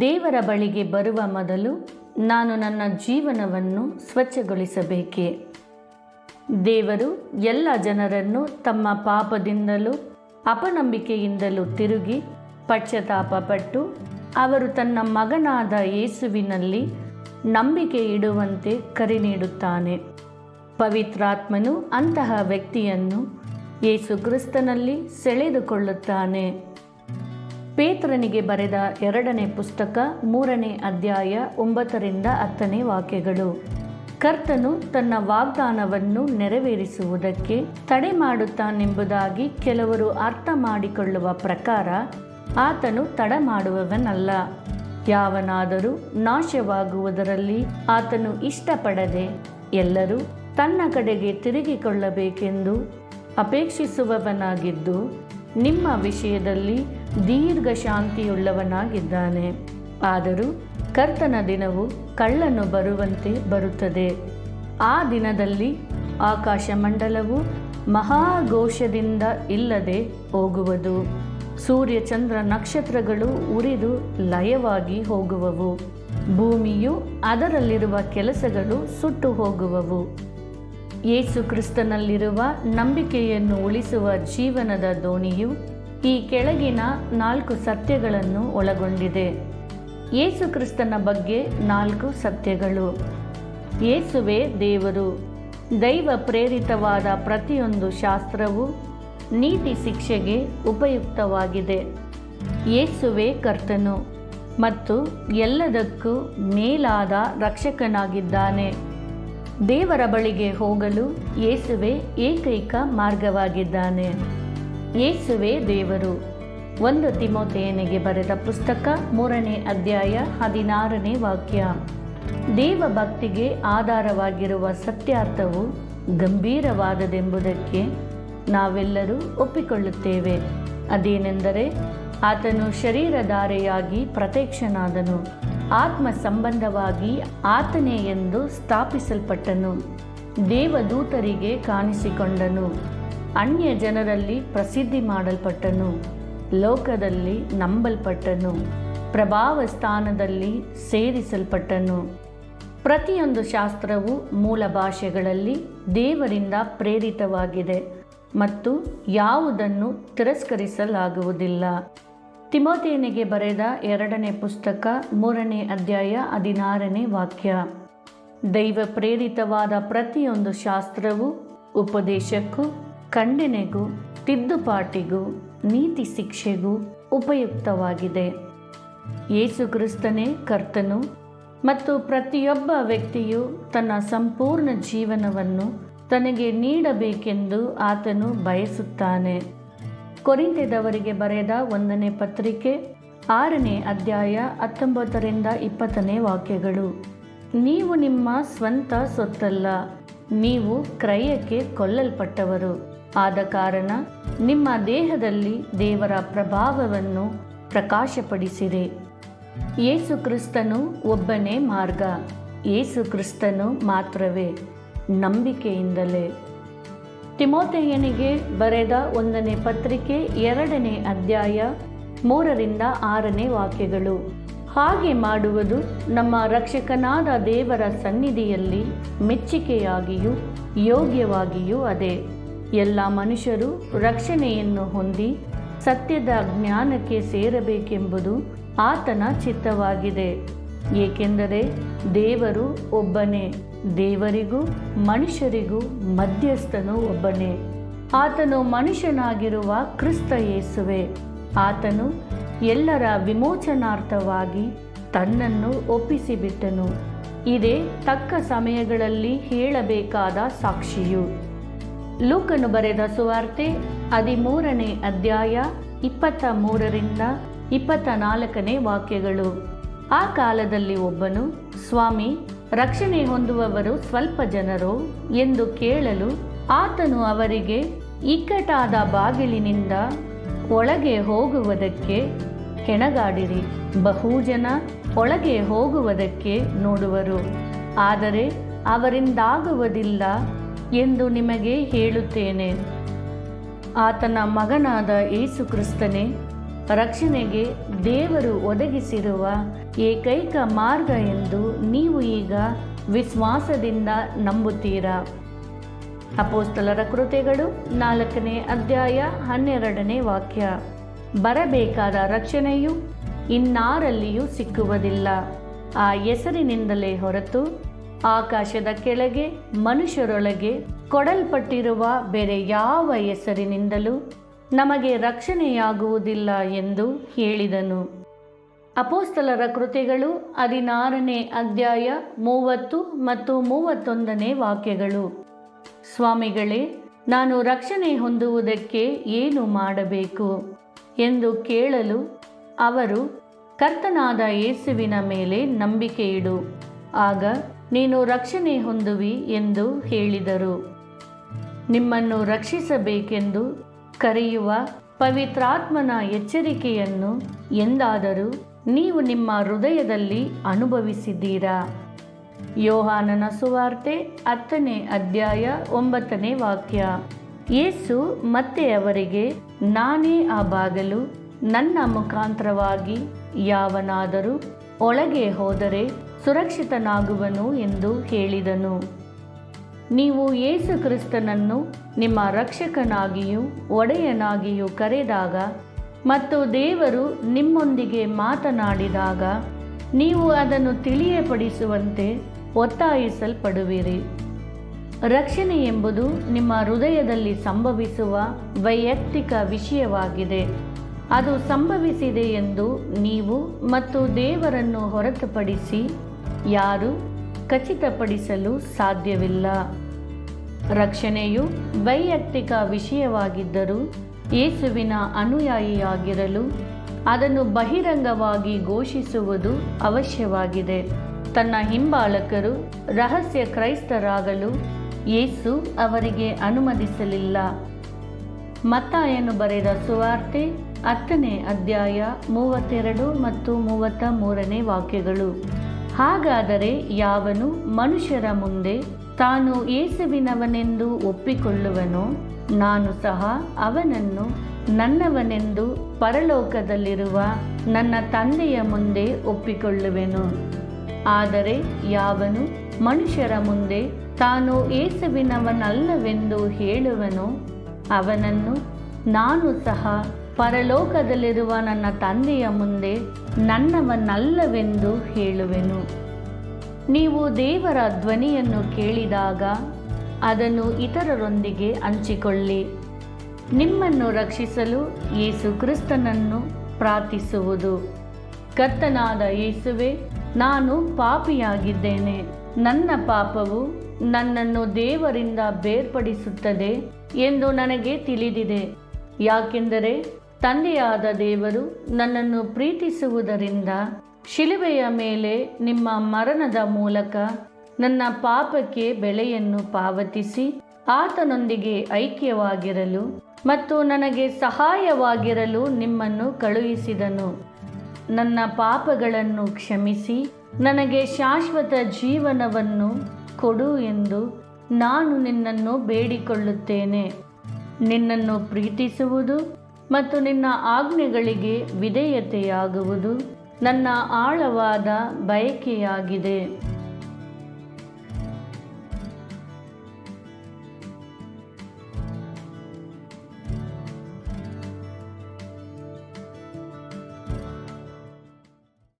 ದೇವರ ಬಳಿಗೆ ಬರುವ ಮೊದಲು ನಾನು ನನ್ನ ಜೀವನವನ್ನು ಸ್ವಚ್ಛಗೊಳಿಸಬೇಕೇ? ದೇವರು ಎಲ್ಲ ಜನರನ್ನು ತಮ್ಮ ಪಾಪದಿಂದಲೂ ಅಪನಂಬಿಕೆಯಿಂದಲೂ ತಿರುಗಿ ಪಶ್ಚಾತ್ತಾಪಪಟ್ಟು ಅವರು ತನ್ನ ಮಗನಾದ ಯೇಸುವಿನಲ್ಲಿ ನಂಬಿಕೆ ಇಡುವಂತೆ ಕರೆ ನೀಡುತ್ತಾನೆ. ಪವಿತ್ರಾತ್ಮನು ಅಂತಹ ವ್ಯಕ್ತಿಯನ್ನು ಯೇಸು ಕ್ರಿಸ್ತನಲ್ಲಿ ಸೆಳೆದುಕೊಳ್ಳುತ್ತಾನೆ. ಪೇತ್ರನಿಗೆ ಬರೆದ 2ನೇ ಪುಸ್ತಕ 3ನೇ ಅಧ್ಯಾಯ 9-10 ವಾಕ್ಯಗಳು. ಕರ್ತನು ತನ್ನ ವಾಗ್ದಾನವನ್ನು ನೆರವೇರಿಸುವುದಕ್ಕೆ ತಡೆ ಮಾಡುತ್ತಾನೆಂಬುದಾಗಿ ಕೆಲವರು ಅರ್ಥ ಮಾಡಿಕೊಳ್ಳುವ ಪ್ರಕಾರ ಆತನು ತಡ ಮಾಡುವವನಲ್ಲ. ಯಾವನಾದರೂ ನಾಶವಾಗುವುದರಲ್ಲಿ ಆತನು ಇಷ್ಟಪಡದೆ ಎಲ್ಲರೂ ತನ್ನ ಕಡೆಗೆ ತಿರುಗಿಕೊಳ್ಳಬೇಕೆಂದು ಅಪೇಕ್ಷಿಸುವವನಾಗಿದ್ದು ನಿಮ್ಮ ವಿಷಯದಲ್ಲಿ ದೀರ್ಘ ಶಾಂತಿಯುಳ್ಳವನಾಗಿದ್ದಾನೆ. ಆದರೂ ಕರ್ತನ ದಿನವು ಕಳ್ಳನು ಬರುವಂತೆ ಬರುತ್ತದೆ. ಆ ದಿನದಲ್ಲಿ ಆಕಾಶಮಂಡಲವು ಮಹಾಘೋಷದಿಂದ ಇಲ್ಲದೆ ಹೋಗುವುದು. ಸೂರ್ಯ ಚಂದ್ರ ನಕ್ಷತ್ರಗಳು ಉರಿದು ಲಯವಾಗಿ ಹೋಗುವವು. ಭೂಮಿಯು ಅದರಲ್ಲಿರುವ ಕೆಲಸಗಳು ಸುಟ್ಟು ಹೋಗುವವು. ಯೇಸು ಕ್ರಿಸ್ತನಲ್ಲಿರುವ ನಂಬಿಕೆಯನ್ನು ಉಳಿಸುವ ಜೀವನದ ದೋಣಿಯು ಈ ಕೆಳಗಿನ 4 ಸತ್ಯಗಳನ್ನು ಒಳಗೊಂಡಿದೆ. ಯೇಸು ಕ್ರಿಸ್ತನ ಬಗ್ಗೆ 4 ಸತ್ಯಗಳು. ಯೇಸುವೇ ದೇವರು. ದೈವ ಪ್ರೇರಿತವಾದ ಪ್ರತಿಯೊಂದು ಶಾಸ್ತ್ರವು ನೀತಿ ಶಿಕ್ಷೆಗೆ ಉಪಯುಕ್ತವಾಗಿದೆ. ಯೇಸುವೇ ಕರ್ತನು ಮತ್ತು ಎಲ್ಲದಕ್ಕೂ ಮೇಲಾದ ರಕ್ಷಕನಾಗಿದ್ದಾನೆ. ದೇವರ ಬಳಿಗೆ ಹೋಗಲು ಯೇಸುವೇ ಏಕೈಕ ಮಾರ್ಗವಾಗಿದ್ದಾನೆ. ಯೇಸುವೇ ದೇವರು. 1 ತಿಮೋಥೆಯನಿಗೆ ಬರೆದ ಪುಸ್ತಕ 3ನೇ ಅಧ್ಯಾಯ 16ನೇ ವಾಕ್ಯ. ದೇವಭಕ್ತಿಗೆ ಆಧಾರವಾಗಿರುವ ಸತ್ಯಾರ್ಥವು ಗಂಭೀರವಾದದೆಂಬುದಕ್ಕೆ ನಾವೆಲ್ಲರೂ ಒಪ್ಪಿಕೊಳ್ಳುತ್ತೇವೆ. ಅದೇನೆಂದರೆ ಆತನು ಶರೀರಧಾರೆಯಾಗಿ ಪ್ರತ್ಯಕ್ಷನಾದನು, ಆತ್ಮ ಸಂಬಂಧವಾಗಿ ಆತನೇ ಎಂದು ಸ್ಥಾಪಿಸಲ್ಪಟ್ಟನು, ದೇವದೂತರಿಗೆ ಕಾಣಿಸಿಕೊಂಡನು, ಅನ್ಯ ಜನರಲ್ಲಿ ಪ್ರಸಿದ್ಧಿ ಮಾಡಲ್ಪಟ್ಟನು, ಲೋಕದಲ್ಲಿ ನಂಬಲ್ಪಟ್ಟನು, ಪ್ರಭಾವ ಸ್ಥಾನದಲ್ಲಿ ಸೇರಿಸಲ್ಪಟ್ಟನು. ಪ್ರತಿಯೊಂದು ಶಾಸ್ತ್ರವು ಮೂಲ ಭಾಷೆಗಳಲ್ಲಿ ದೇವರಿಂದ ಪ್ರೇರಿತವಾಗಿದೆ ಮತ್ತು ಯಾವುದನ್ನು ತಿರಸ್ಕರಿಸಲಾಗುವುದಿಲ್ಲ. ತಿಮೋಥೆಯನಿಗೆ ಬರೆದ 2ನೇ ಪುಸ್ತಕ 3ನೇ ಅಧ್ಯಾಯ 16ನೇ ವಾಕ್ಯ. ದೈವ ಪ್ರೇರಿತವಾದ ಪ್ರತಿಯೊಂದು ಶಾಸ್ತ್ರವು ಉಪದೇಶಕ್ಕೂ ಖಂಡನೆಗೂ ತಿದ್ದುಪಾಟಿಗೂ ನೀತಿ ಶಿಕ್ಷೆಗೂ ಉಪಯುಕ್ತವಾಗಿದೆ. ಯೇಸು ಕ್ರಿಸ್ತನೇ ಕರ್ತನು ಮತ್ತು ಪ್ರತಿಯೊಬ್ಬ ವ್ಯಕ್ತಿಯು ತನ್ನ ಸಂಪೂರ್ಣ ಜೀವನವನ್ನು ತನಗೆ ನೀಡಬೇಕೆಂದು ಆತನು ಬಯಸುತ್ತಾನೆ. ಕೊರಿಂಥದವರಿಗೆ ಬರೆದ 1ನೇ ಪತ್ರಿಕೆ 6ನೇ ಅಧ್ಯಾಯ 19-20 ವಾಕ್ಯಗಳು. ನೀವು ನಿಮ್ಮ ಸ್ವಂತ ಸೊತ್ತಲ್ಲ, ನೀವು ಕ್ರಯಕ್ಕೆ ಕೊಲ್ಲಲ್ಪಟ್ಟವರು. ಆದ ಕಾರಣ ನಿಮ್ಮ ದೇಹದಲ್ಲಿ ದೇವರ ಪ್ರಭಾವವನ್ನು ಪ್ರಕಾಶಪಡಿಸಿರಿ. ಯೇಸು ಕ್ರಿಸ್ತನು ಒಬ್ಬನೇ ಮಾರ್ಗ. ಯೇಸು ಕ್ರಿಸ್ತನು ಮಾತ್ರವೇ ನಂಬಿಕೆಯಿಂದಲೇ. ತಿಮೋಥೆಯನಿಗೆ ಬರೆದ 1ನೇ ಪತ್ರಿಕೆ 2ನೇ ಅಧ್ಯಾಯ 3-6 ವಾಕ್ಯಗಳು. ಹಾಗೆ ಮಾಡುವುದು ನಮ್ಮ ರಕ್ಷಕನಾದ ದೇವರ ಸನ್ನಿಧಿಯಲ್ಲಿ ಮೆಚ್ಚಿಕೆಯಾಗಿಯೂ ಯೋಗ್ಯವಾಗಿಯೂ ಅದೇ. ಎಲ್ಲ ಮನುಷ್ಯರು ರಕ್ಷಣೆಯನ್ನು ಹೊಂದಿ ಸತ್ಯದ ಜ್ಞಾನಕ್ಕೆ ಸೇರಬೇಕೆಂಬುದು ಆತನ ಚಿತ್ತವಾಗಿದೆ. ಏಕೆಂದರೆ ದೇವರು ಒಬ್ಬನೇ, ದೇವರಿಗೂ ಮನುಷ್ಯರಿಗೂ ಮಧ್ಯಸ್ಥನು ಒಬ್ಬನೇ. ಆತನು ಮನುಷ್ಯನಾಗಿರುವ ಕ್ರಿಸ್ತ ಯೇಸುವೆ. ಆತನು ಎಲ್ಲರ ವಿಮೋಚನಾರ್ಥವಾಗಿ ತನ್ನನ್ನು ಒಪ್ಪಿಸಿಬಿಟ್ಟನು. ಇದೇ ತಕ್ಕ ಸಮಯಗಳಲ್ಲಿ ಹೇಳಬೇಕಾದ ಸಾಕ್ಷಿಯು. ಲೂಕನು ಬರೆದ ಸುವಾರ್ತೆ 13ನೇ ಅಧ್ಯಾಯ 23-24 ವಾಕ್ಯಗಳು. ಆ ಕಾಲದಲ್ಲಿ ಒಬ್ಬನು, ಸ್ವಾಮಿ, ರಕ್ಷಣೆ ಹೊಂದುವವರು ಸ್ವಲ್ಪ ಜನರೋ ಎಂದು ಕೇಳಲು ಆತನು ಅವರಿಗೆ, ಇಕ್ಕಟಾದ ಬಾಗಿಲಿನಿಂದ ಒಳಗೆ ಹೋಗುವುದಕ್ಕೆ ಹೆಣಗಾಡಿರಿ. ಬಹುಜನ ಒಳಗೆ ಹೋಗುವುದಕ್ಕೆ ನೋಡುವರು, ಆದರೆ ಅವರಿಂದಾಗುವುದಿಲ್ಲ ಎಂದು ನಿಮಗೆ ಹೇಳುತ್ತೇನೆ. ಆತನ ಮಗನಾದ ಯೇಸು ಕ್ರಿಸ್ತನೇ ರಕ್ಷಣೆಗೆ ದೇವರು ಒದಗಿಸಿರುವ ಏಕೈಕ ಮಾರ್ಗ ಎಂದು ನೀವು ಈಗ ವಿಶ್ವಾಸದಿಂದ ನಂಬುತ್ತೀರಾ? ಅಪೊಸ್ತಲರ ಕೃತ್ಯಗಳು 4ನೇ ಅಧ್ಯಾಯ 12ನೇ ವಾಕ್ಯ. ಬರಬೇಕಾದ ರಕ್ಷಣೆಯು ಇನ್ನಾರಲ್ಲಿಯೂ ಸಿಕ್ಕುವುದಿಲ್ಲ. ಆ ಹೆಸರಿನಿಂದಲೇ ಹೊರತು ಆಕಾಶದ ಕೆಳಗೆ ಮನುಷ್ಯರೊಳಗೆ ಕೊಡಲ್ಪಟ್ಟಿರುವ ಬೇರೆ ಯಾವ ಹೆಸರಿನಿಂದಲೂ ನಮಗೆ ರಕ್ಷಣೆಯಾಗುವುದಿಲ್ಲ ಎಂದು ಹೇಳಿದನು. ಅಪೊಸ್ತಲರ ಕೃತ್ಯಗಳು 16ನೇ ಅಧ್ಯಾಯ 30 ಮತ್ತು 31ನೇ ವಾಕ್ಯಗಳು. ಸ್ವಾಮಿಗಳೇ, ನಾನು ರಕ್ಷಣೆ ಹೊಂದುವುದಕ್ಕೆ ಏನು ಮಾಡಬೇಕು ಎಂದು ಕೇಳಲು ಅವರು, ಕರ್ತನಾದ ಯೇಸುವಿನ ಮೇಲೆ ನಂಬಿಕೆ ಇಡು, ಆಗ ನೀನು ರಕ್ಷಣೆ ಹೊಂದುವಿ ಎಂದು ಹೇಳಿದರು. ನಿಮ್ಮನ್ನು ರಕ್ಷಿಸಬೇಕೆಂದು ಕರೆಯುವ ಪವಿತ್ರಾತ್ಮನ ಎಚ್ಚರಿಕೆಯನ್ನು ಎಂದಾದರೂ ನೀವು ನಿಮ್ಮ ಹೃದಯದಲ್ಲಿ ಅನುಭವಿಸಿದ್ದೀರಾ? ಯೋಹಾನನ ಸುವಾರ್ತೆ 10ನೇ ಅಧ್ಯಾಯ 9ನೇ ವಾಕ್ಯ. ಯೇಸು ಮತ್ತೆ ಅವರಿಗೆ, ನಾನೇ ಆ ಬಾಗಿಲು, ನನ್ನ ಮುಖಾಂತರವಾಗಿ ಯಾವನಾದರೂ ಒಳಗೆ ಹೋದರೆ ಸುರಕ್ಷಿತನಾಗುವನು ಎಂದು ಹೇಳಿದನು. ನೀವು ಯೇಸು ಕ್ರಿಸ್ತನನ್ನು ನಿಮ್ಮ ರಕ್ಷಕನಾಗಿಯೂ ಒಡೆಯನಾಗಿಯೂ ಕರೆದಾಗ ಮತ್ತು ದೇವರು ನಿಮ್ಮೊಂದಿಗೆ ಮಾತನಾಡಿದಾಗ ನೀವು ಅದನ್ನು ತಿಳಿಯಪಡಿಸುವಂತೆ ಒತ್ತಾಯಿಸಲ್ಪಡುವಿರಿ. ರಕ್ಷಣೆ ಎಂಬುದು ನಿಮ್ಮ ಹೃದಯದಲ್ಲಿ ಸಂಭವಿಸುವ ವೈಯಕ್ತಿಕ ವಿಷಯವಾಗಿದೆ. ಅದು ಸಂಭವಿಸಿದೆ ಎಂದು ನೀವು ಮತ್ತು ದೇವರನ್ನು ಹೊರತುಪಡಿಸಿ ಯಾರೂ ಖಚಿತಪಡಿಸಲು ಸಾಧ್ಯವಿಲ್ಲ. ರಕ್ಷಣೆಯು ವೈಯಕ್ತಿಕ ವಿಷಯವಾಗಿದ್ದರೂ ಯೇಸುವಿನ ಅನುಯಾಯಿಯಾಗಿರಲು ಅದನ್ನು ಬಹಿರಂಗವಾಗಿ ಘೋಷಿಸುವುದು ಅವಶ್ಯವಾಗಿದೆ. ತನ್ನ ಹಿಂಬಾಲಕರು ರಹಸ್ಯ ಕ್ರೈಸ್ತರಾಗಲು ಯೇಸು ಅವರಿಗೆ ಅನುಮತಿಸಲಿಲ್ಲ. ಮತ್ತಾಯನು ಬರೆದ ಸುವಾರ್ತೆ 10ನೇ ಅಧ್ಯಾಯ 32 ಮತ್ತು 33ನೇ ವಾಕ್ಯಗಳು. ಹಾಗಾದರೆ ಯಾವನು ಮನುಷ್ಯರ ಮುಂದೆ ತಾನು ಯೇಸುವಿನವನೆಂದು ಒಪ್ಪಿಕೊಳ್ಳುವನೋ ನಾನು ಸಹ ಅವನನ್ನು ನನ್ನವನೆಂದು ಪರಲೋಕದಲ್ಲಿರುವ ನನ್ನ ತಂದೆಯ ಮುಂದೆ ಒಪ್ಪಿಕೊಳ್ಳುವೆನು. ಆದರೆ ಯಾವನು ಮನುಷ್ಯರ ಮುಂದೆ ತಾನು ಯೇಸುವಿನವನಲ್ಲವೆಂದು ಹೇಳುವನೋ ಅವನನ್ನು ನಾನು ಸಹ ಪರಲೋಕದಲ್ಲಿರುವ ನನ್ನ ತಂದೆಯ ಮುಂದೆ ನನ್ನವನಲ್ಲವೆಂದು ಹೇಳುವೆನು. ನೀವು ದೇವರ ಧ್ವನಿಯನ್ನು ಕೇಳಿದಾಗ ಅದನ್ನು ಇತರರೊಂದಿಗೆ ಹಂಚಿಕೊಳ್ಳಿ. ನಿಮ್ಮನ್ನು ರಕ್ಷಿಸಲು ಯೇಸು ಕ್ರಿಸ್ತನನ್ನು ಪ್ರಾರ್ಥಿಸುವುದು. ಕರ್ತನಾದ ಯೇಸುವೇ, ನಾನು ಪಾಪಿಯಾಗಿದ್ದೇನೆ. ನನ್ನ ಪಾಪವು ನನ್ನನ್ನು ದೇವರಿಂದ ಬೇರ್ಪಡಿಸುತ್ತದೆ ಎಂದು ನನಗೆ ತಿಳಿದಿದೆ. ಯಾಕೆಂದರೆ ತಂದೆಯಾದ ದೇವರು ನನ್ನನ್ನು ಪ್ರೀತಿಸುವುದರಿಂದ ಶಿಲುಬೆಯ ಮೇಲೆ ನಿಮ್ಮ ಮರಣದ ಮೂಲಕ ನನ್ನ ಪಾಪಕ್ಕೆ ಬೆಲೆಯನ್ನು ಪಾವತಿಸಿ ಆತನೊಂದಿಗೆ ಐಕ್ಯವಾಗಿರಲು ಮತ್ತು ನನಗೆ ಸಹಾಯವಾಗಿರಲು ನಿಮ್ಮನ್ನು ಕಳುಹಿಸಿದನು. ನನ್ನ ಪಾಪಗಳನ್ನು ಕ್ಷಮಿಸಿ ನನಗೆ ಶಾಶ್ವತ ಜೀವನವನ್ನು ಕೊಡು ಎಂದು ನಾನು ನಿನ್ನನ್ನು ಬೇಡಿಕೊಳ್ಳುತ್ತೇನೆ. ನಿನ್ನನ್ನು ಪ್ರೀತಿಸುವುದು ಮತ್ತು ನಿನ್ನ ಆಜ್ಞೆಗಳಿಗೆ ವಿಧೇಯತೆಯಾಗುವುದು ನನ್ನ ಆಳವಾದ ಬಯಕೆಯಾಗಿದೆ.